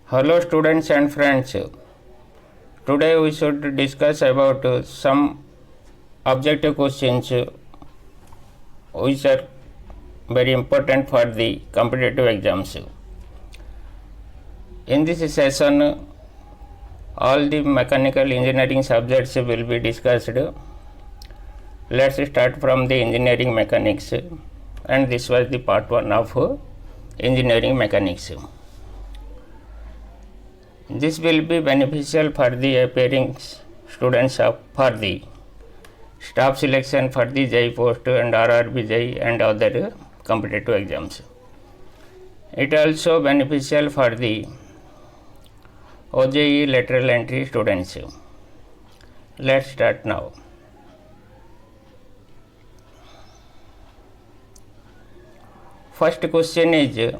Hello students and friends. Today we should discuss about some objective questions which are very important for the competitive exams. In this session, all the mechanical engineering subjects will be discussed. Let's start from the engineering mechanics, and this was the part 1 of engineering mechanics. This will be beneficial for the appearing students for the staff selection for the JEE post and RRB JEE and other competitive exams. It also beneficial for the OJE lateral entry students. Let's start now. First question is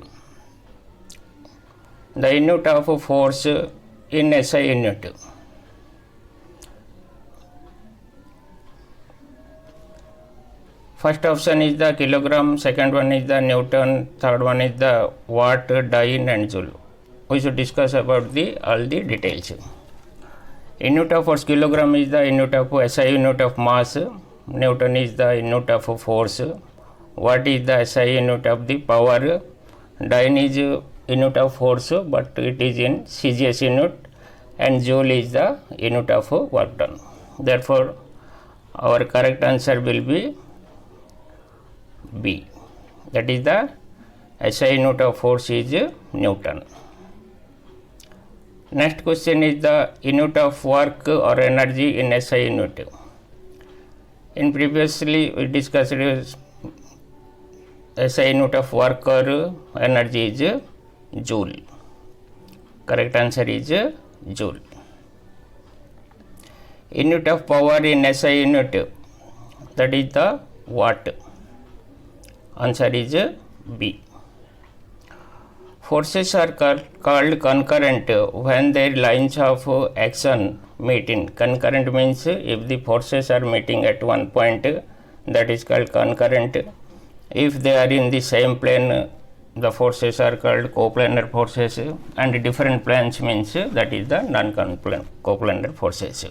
the unit of force in SI unit. First option is the kilogram, second one is the Newton, third one is the watt, dyne and joule. We should discuss about all the details. Unit of force, kilogram is the unit of SI unit of mass, Newton is the unit of force, watt is the SI unit of the power, dyne is unit of force but it is in CGS unit, and joule is the unit of work done. Therefore, our correct answer will be B. That is the SI unit of force is Newton. Next question is the unit of work or energy in SI unit. In previously we discussed SI unit of work or energy is joule. Correct answer is joule. Unit of power in SI unit, that is the watt. Answer is B. Forces are called concurrent when their lines of action meet in. Concurrent means if the forces are meeting at one point, that is called concurrent. If they are in the same plane, the forces are called coplanar forces, and different planes means that is the non-coplanar forces.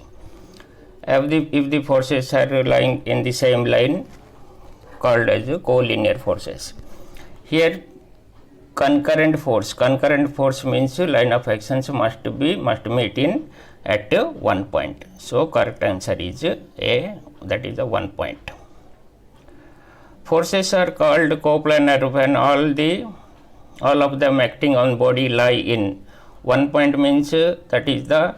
If the forces are lying in the same line, called as collinear forces. Here concurrent force means line of actions must meet in at one point. So correct answer is A, that is the 1 point. Forces are called coplanar when all of them acting on body lie in one point, means that is the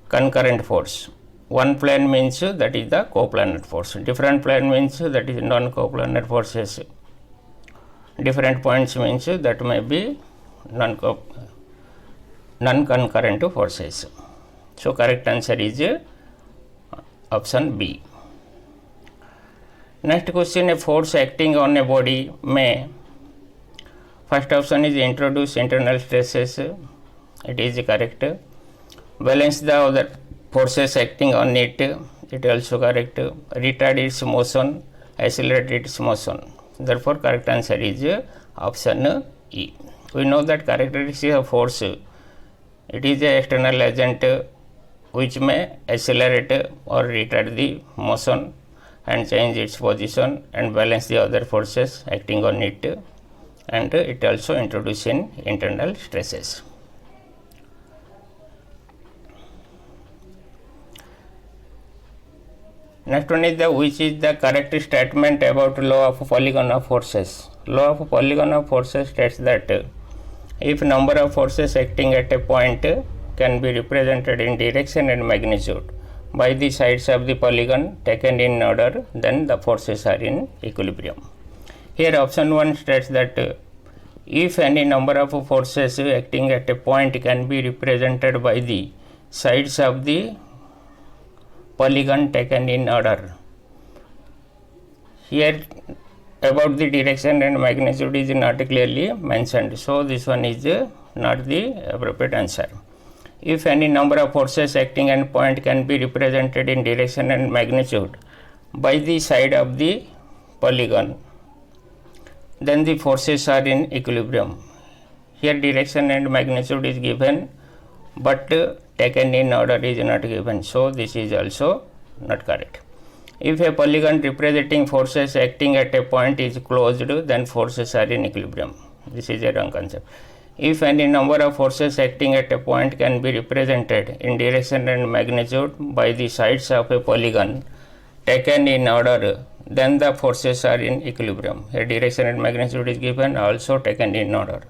concurrent force. One plane means that is the coplanar force. Different plane means that is non-coplanar forces. Different points means that may be non-concurrent forces. So correct answer is option B. Next question, a force acting on a body may. First option is introduce internal stresses. It is correct. Balance the other forces acting on it. It also correct. Retard its motion, accelerate its motion. Therefore, correct answer is option E. We know that characteristics of force. It is an external agent which may accelerate or retard the motion and change its position and balance the other forces acting on it, and it also introduces in internal stresses. Next one is which is the correct statement about law of polygon of forces. Law of polygon of forces states that if number of forces acting at a point can be represented in direction and magnitude by the sides of the polygon taken in order, then the forces are in equilibrium. Here option 1 states that if any number of forces acting at a point can be represented by the sides of the polygon taken in order. Here about the direction and magnitude is not clearly mentioned, so this one is not the appropriate answer. If any number of forces acting at a point can be represented in direction and magnitude by the side of the polygon, then the forces are in equilibrium. Here direction and magnitude is given, but taken in order is not given, so this is also not correct. If a polygon representing forces acting at a point is closed, then forces are in equilibrium. This is a wrong concept. If any number of forces acting at a point can be represented in direction and magnitude by the sides of a polygon taken in order, then the forces are in equilibrium. Here direction and magnitude is given, also taken in order.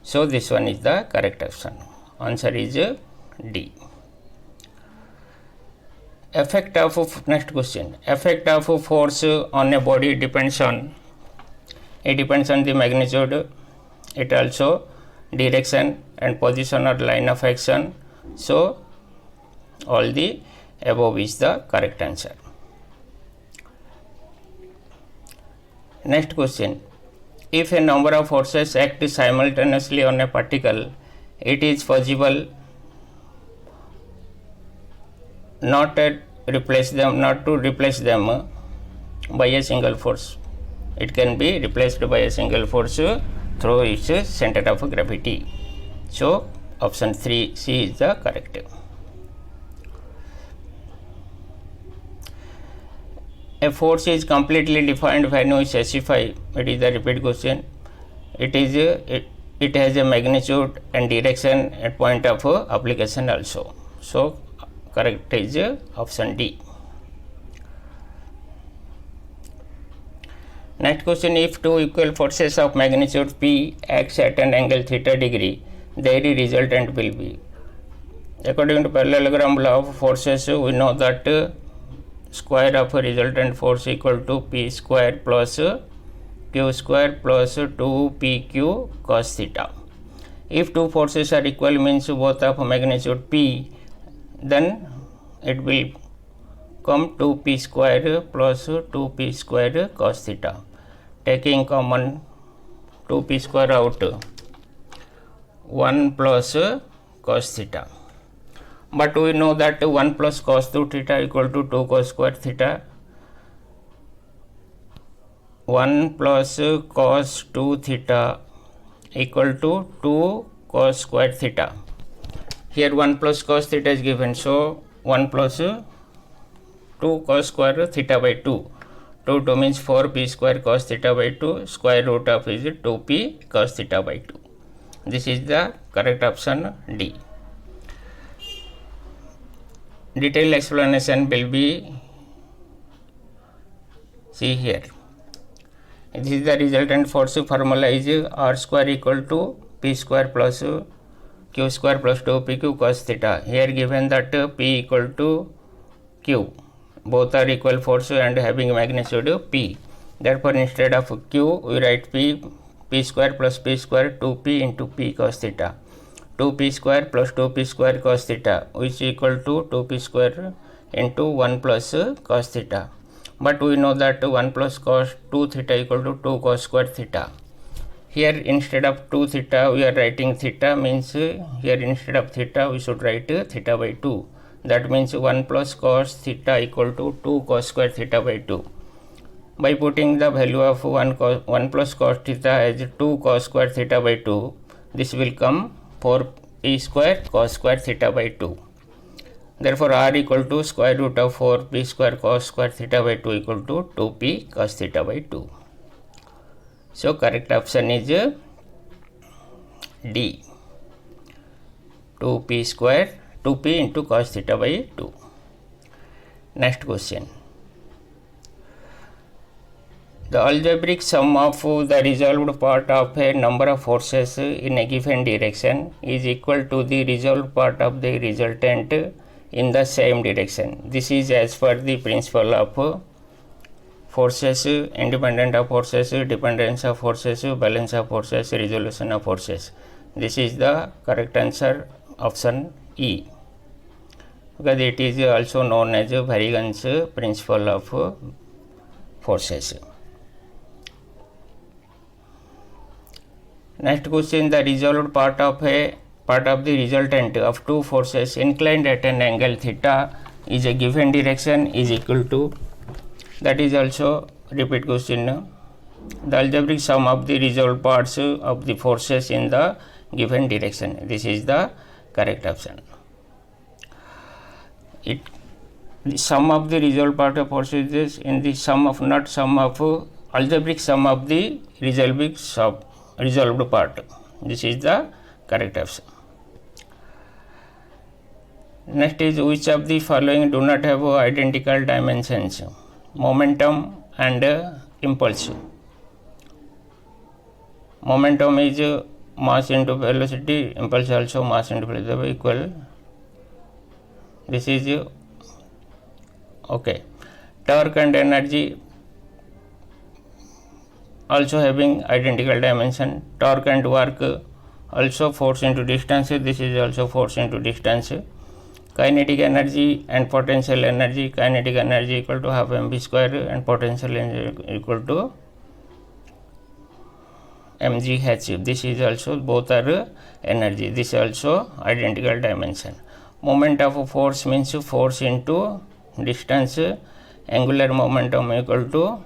So this one is the correct option. Answer is D. Effect of, next question, effect of force on a body depends on the magnitude, it also direction and position or line of action. So all the above is the correct answer. Next question, if a number of forces act simultaneously on a particle, it is possible not to replace them by a single force. It can be replaced by a single force through its center of gravity. So option 3C is the correct. A force is completely defined when we specify, it is the repeat question, it has a magnitude and direction at point of application also. So correct is option D. Next question, if two equal forces of magnitude P acts at an angle theta degree, their resultant will be. According to parallelogram law of forces, we know that square of a resultant force equal to P square plus Q square plus 2PQ cos theta. If two forces are equal means both of magnitude P, then it will come 2P square plus 2P square cos theta. Taking common 2P square out, 1 plus cos theta. But we know that 1 plus cos 2 theta equal to 2 cos square theta. 1 plus cos 2 theta equal to 2 cos square theta. Here 1 plus cos theta is given, so 1 plus 2 cos square theta by 2. 2 means 4p square cos theta by 2, square root of is 2p cos theta by 2. This is the correct option D. Detailed explanation will be see here. This is the resultant force formula is R square equal to P square plus Q square plus 2PQ cos theta. Here given that P equal to Q. Both are equal force and having magnitude P. Therefore, instead of Q, we write P square plus P square 2P into P cos theta. 2P square plus 2P square cos theta, which is equal to 2P square into 1 plus cos theta. But we know that 1 plus cos 2 theta equal to 2 cos square theta. Here instead of 2 theta, we are writing theta, means here instead of theta, we should write theta by 2. That means 1 plus cos theta equal to 2 cos square theta by 2. By putting the value of 1 plus cos theta as 2 cos square theta by 2, this will come 4p square cos square theta by 2. Therefore, R equal to square root of 4p square cos square theta by 2 equal to 2p cos theta by 2. So, correct option is D. 2p square 2p into cos theta by 2. Next question. The algebraic sum of the resolved part of a number of forces in a given direction is equal to the resolved part of the resultant in the same direction. This is as per the principle of forces, independent of forces, dependence of forces, balance of forces, resolution of forces. This is the correct answer, option E, because it is also known as variance principle of forces. Next question, the resolved part of the resultant of two forces inclined at an angle theta is a given direction is equal to, that is also repeat question. The algebraic sum of the resolved parts of the forces in the given direction. This is the correct option. The sum of the resolved part of force is in the sum of algebraic sum of the resolved part. This is the correct option. Next is, which of the following do not have identical dimensions? Momentum and impulse. Momentum is mass into velocity, impulse also mass into velocity equal. This is okay. Torque and energy also having identical dimension. Torque and work also force into distance. This is also force into distance. Kinetic energy and potential energy. Kinetic energy equal to half mv square and potential energy equal to mgh. This is also, both are energy. This is also identical dimension. Moment of force means force into distance. Angular momentum equal to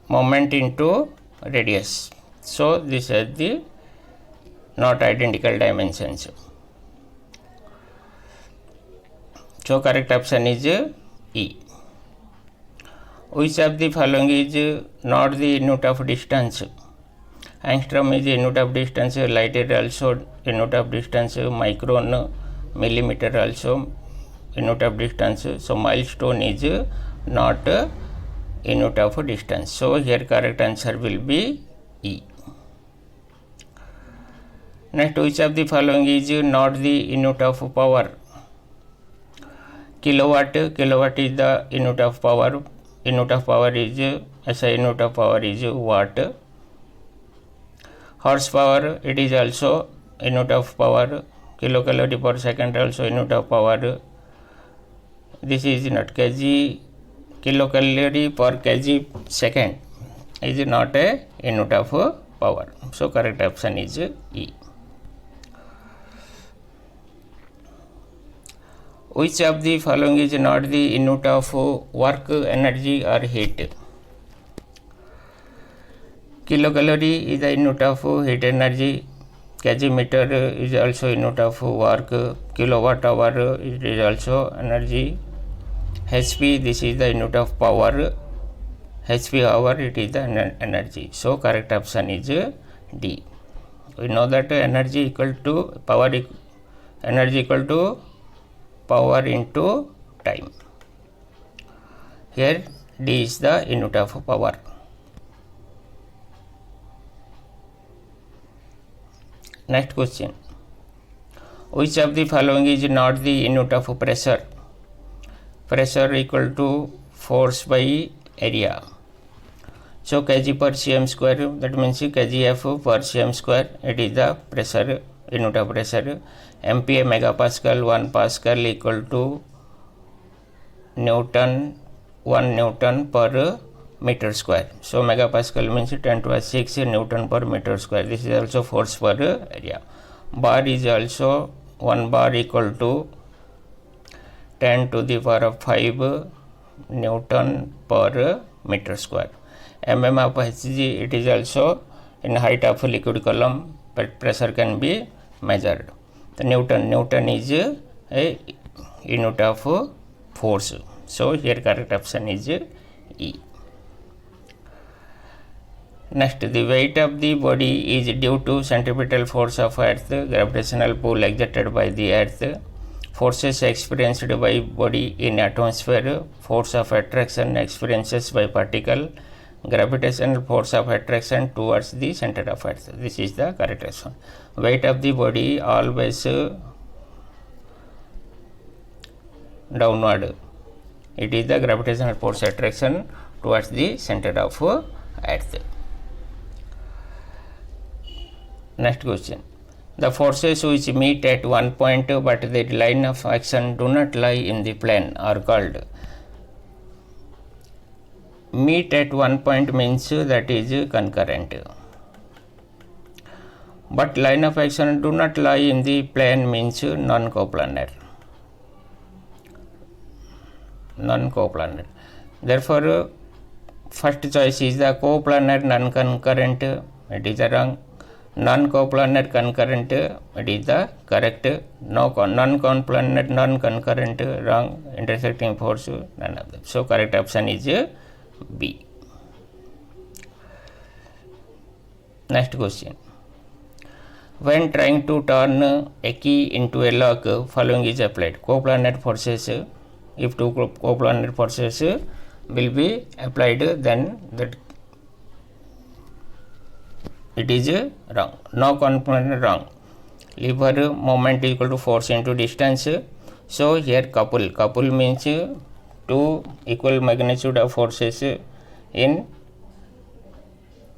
moment into radius. So these are the not identical dimensions. So correct option is E. Which of the following is not the unit of distance? Angstrom is unit of distance, light is also unit of distance, micron, millimeter also unit of distance. So milestone is not unit of distance. So here correct answer will be E. Next, which of the following is not the unit of power? Kilowatt is the unit of power. Unit of power is unit of power is watt. Horsepower, it is also unit of power. Kilocalorie per second also unit of power. This is not kg. Kilocalorie per kg second is not a unit of power. So correct option is E. Which of the following is not the unit of work, energy or heat? Kilocalorie is the unit of heat energy. Kg meter is also unit of work. Kilowatt hour is also energy. HP, this is the unit of power. HP hour, it is the energy. So correct option is D. We know that energy equal to power, energy equal to power into time. Here D is the unit of power. Next question. Which of the following is not the unit of pressure? Pressure equal to force by area. So kg per cm square, that means kgf per cm square, it is the pressure, unit of pressure. MPa megapascal, 1 pascal equal to Newton, 1 Newton per meter square. So megapascal means 10 to the 6 Newton per meter square. This is also force per area. Bar is also 1 bar equal to 10 to the power of 5 Newton per meter square. of Hg, it is also in height of liquid column, but pressure can be measured. The Newton is a unit of force. So here correct option is E. Next, the weight of the body is due to centripetal force of earth, gravitational pull exerted by the earth, forces experienced by body in atmosphere, force of attraction experiences by particle, gravitational force of attraction towards the center of earth. This is the correct answer. Weight of the body always downward. It is the gravitational force attraction towards the center of earth. Next question. The forces which meet at one point but the line of action do not lie in the plane are called. Meet at one point means that is concurrent. But line of action do not lie in the plane means non-coplanar. Non-coplanar. Therefore, First choice is the coplanar non-concurrent, it is the wrong. Non-coplanar concurrent, it is the correct. Non-coplanar non-concurrent, wrong. Intersecting force, none of them. So correct option is B. Next question. When trying to turn a key into a lock, following is applied. Coplanar forces, if two coplanar forces will be applied, then that it is wrong. No coplanar, wrong. Lever moment is equal to force into distance. So here couple means two equal magnitude of forces in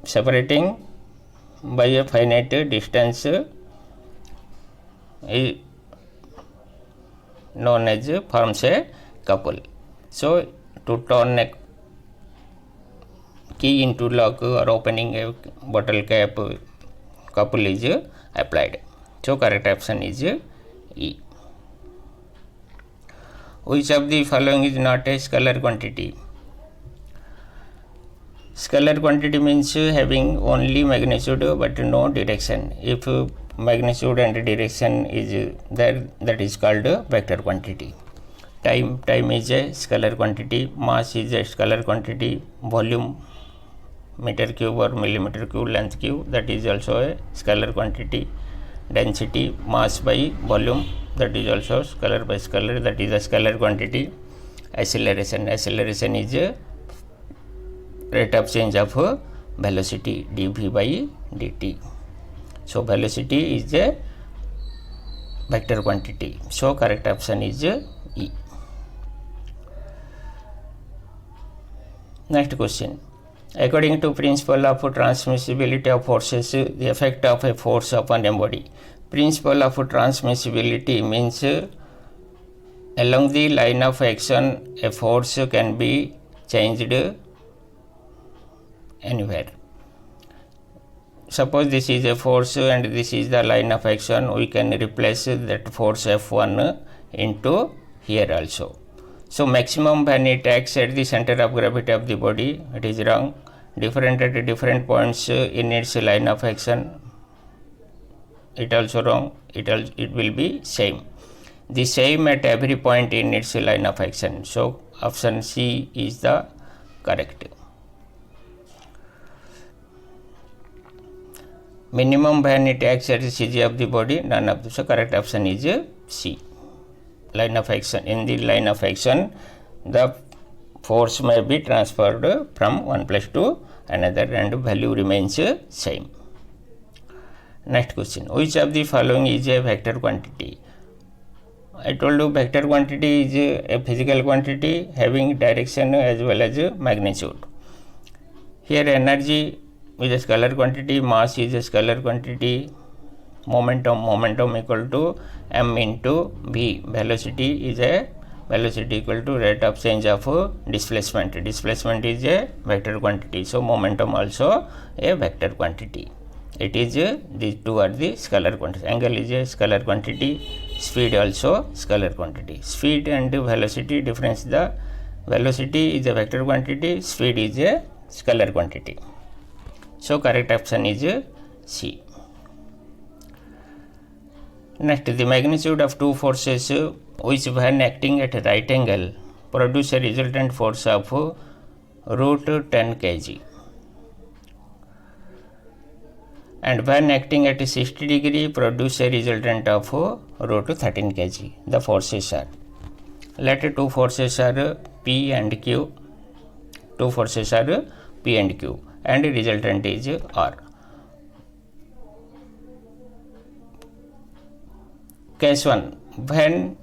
separating by a finite distance is known as forms a couple. So to turn a key into lock or opening a bottle cap, couple is applied. So correct option is E. Which of the following is not a scalar quantity? Scalar quantity means having only magnitude but no direction. If magnitude and direction is there, that is called vector quantity. Time is a scalar quantity. Mass is a scalar quantity. Volume, meter cube or millimeter cube, length cube, that is also a scalar quantity. Density, mass by volume, that is also scalar by scalar, that is a scalar quantity. Acceleration is a rate of change of velocity, dv by dt. So velocity is a vector quantity. So correct option is E. Next question. According to principle of transmissibility of forces, the effect of a force upon a body. Principle of transmissibility means along the line of action a force can be changed anywhere. Suppose this is a force and this is the line of action, we can replace that force F1 into here also. So maximum when it acts at the center of gravity of the body, it is wrong. Different at different points in its line of action, it also wrong. It will be same. The same at every point in its line of action. So option C is the correct. Minimum when it acts at the CG of the body, none of the. So correct option is C. Line of action. In the line of action, the force may be transferred from one place to another and value remains same. Next question. Which of the following is a vector quantity? I told you vector quantity is a physical quantity having direction as well as magnitude. Here energy is a scalar quantity, mass is a scalar quantity, momentum equal to m into v, velocity is a velocity equal to rate of change of displacement is a vector quantity. So momentum also a vector quantity. It is these two are the scalar quantities. Angle is a scalar quantity, speed also scalar quantity. Speed and velocity difference, the velocity is a vector quantity, speed is a scalar quantity. So correct option is C. Next, the magnitude of two forces which when acting at a right angle produce a resultant force of root 10 kg, and when acting at a 60 degree produce a resultant of root 13 kg. The forces are, let two forces are P and Q, two forces are P and Q, and resultant is R. Case 1, when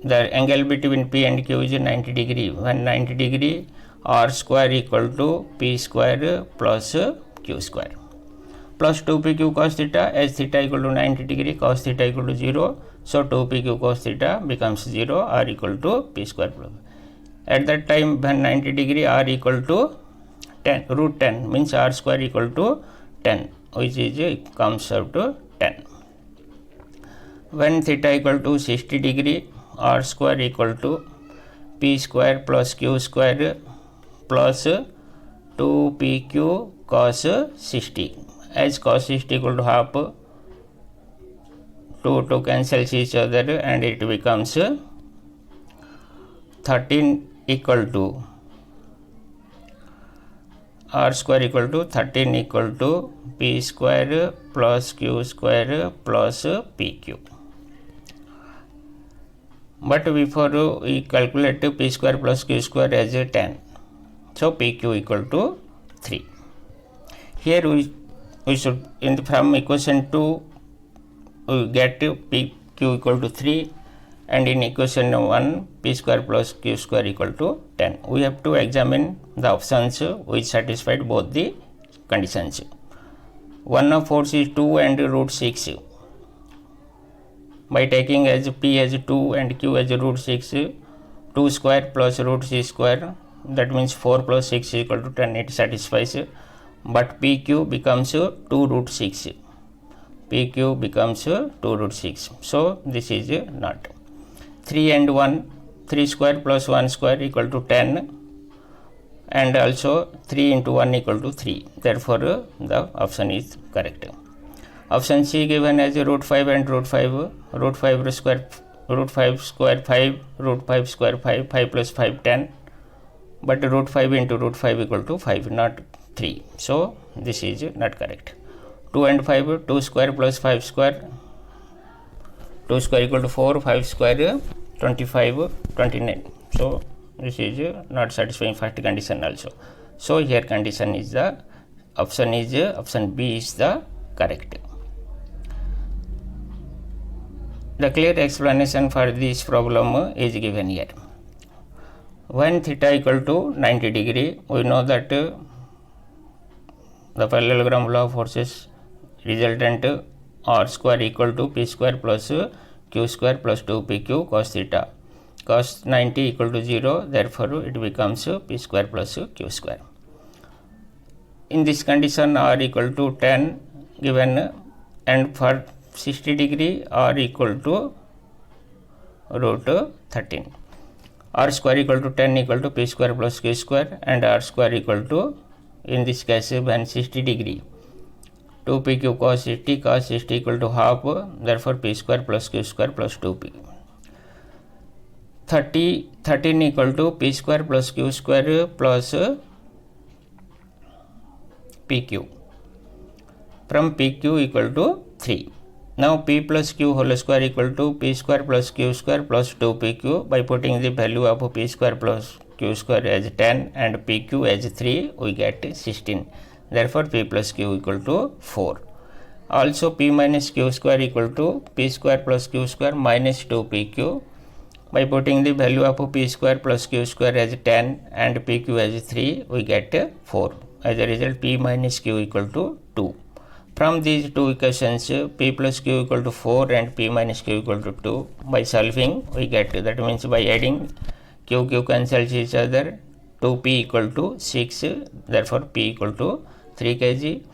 the angle between P and Q is 90 degree, when 90 degree, R square equal to P square plus Q square, plus 2pq cos theta, as theta equal to 90 degree, cos theta equal to 0, so 2pq cos theta becomes 0, R equal to P square. At that time when 90 degree, R equal to 10, root 10 means R square equal to 10, which is comes out to 10. When theta equal to 60 degree, R square equal to P square plus Q square plus 2pq cos 60. As cos 60 equal to half, 2 cancels each other and it becomes 13 equal to r square equal to 13 equal to p square plus q square plus pq. But before we calculate p square plus q square as 10, so pq equal to 3. Here we should, from equation 2 we get pq equal to 3, and in equation 1 p square plus q square equal to 10. We have to examine the options which satisfied both the conditions. 1 of force is 2 and root 6. By taking as p as 2 and q as root 6, 2 square plus root 6 square, that means 4 plus 6 is equal to 10, it satisfies. But pq becomes 2 root 6. pq becomes 2 root 6. So this is not. 3 and 1, 3 square plus 1 square equal to 10, and also 3 into 1 equal to 3. Therefore the option is correct. Option C given as root 5 and root 5, root 5 square, root 5 square 5, root 5 square 5, 5 plus 5 10, but root 5 into root 5 equal to 5, not 3. So this is not correct. 2 and 5, 2 square plus 5 square, 2 square equal to 4, 5 square 25, 29. So this is not satisfying first condition also. So here condition is the option B is the correct. The clear explanation for this problem is given here. When theta equal to 90 degree, we know that the parallelogram law of forces resultant r square equal to p square plus q square plus 2pq cos theta. Cos 90 equal to 0, therefore it becomes p square plus q square. In this condition r equal to 10 given, and for 60 degree r equal to root 13. R square equal to 10 equal to p square plus q square, and r square equal to, in this case when 60 degree, 2pq cos 60 equal to half, therefore p square plus q square plus 2p. 13 equal to p square plus q square plus pq. From pq equal to 3. Now p plus q whole square equal to p square plus q square plus 2pq. By putting the value of p square plus q square as 10 and pq as 3, we get 16. Therefore p plus q equal to 4. Also p minus q square equal to p square plus q square minus 2pq. By putting the value of p square plus q square as 10 and pq as 3, we get 4. As a result, p minus q equal to 2. From these two equations, p plus q equal to 4 and p minus q equal to 2, by solving we get, that means by adding q cancels each other, 2p equal to 6, therefore p equal to 3 kg,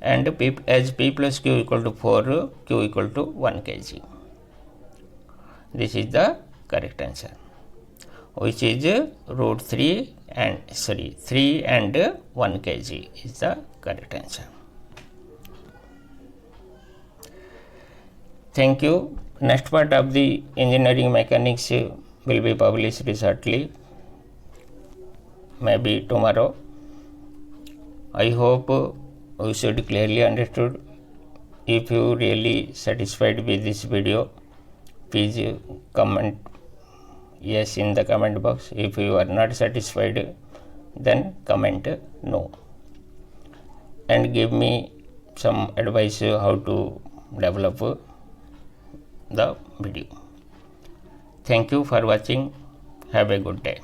and as p plus q equal to 4, q equal to 1 kg. This is the correct answer, which is root 3 and 3 and 1 kg is the correct answer. Thank you. Next part of the engineering mechanics will be published shortly, maybe tomorrow. I hope you should clearly understood. If you really satisfied with this video, please comment yes in the comment box. If you are not satisfied, then comment no, and give me some advice how to develop the video. Thank you for watching. Have a good day.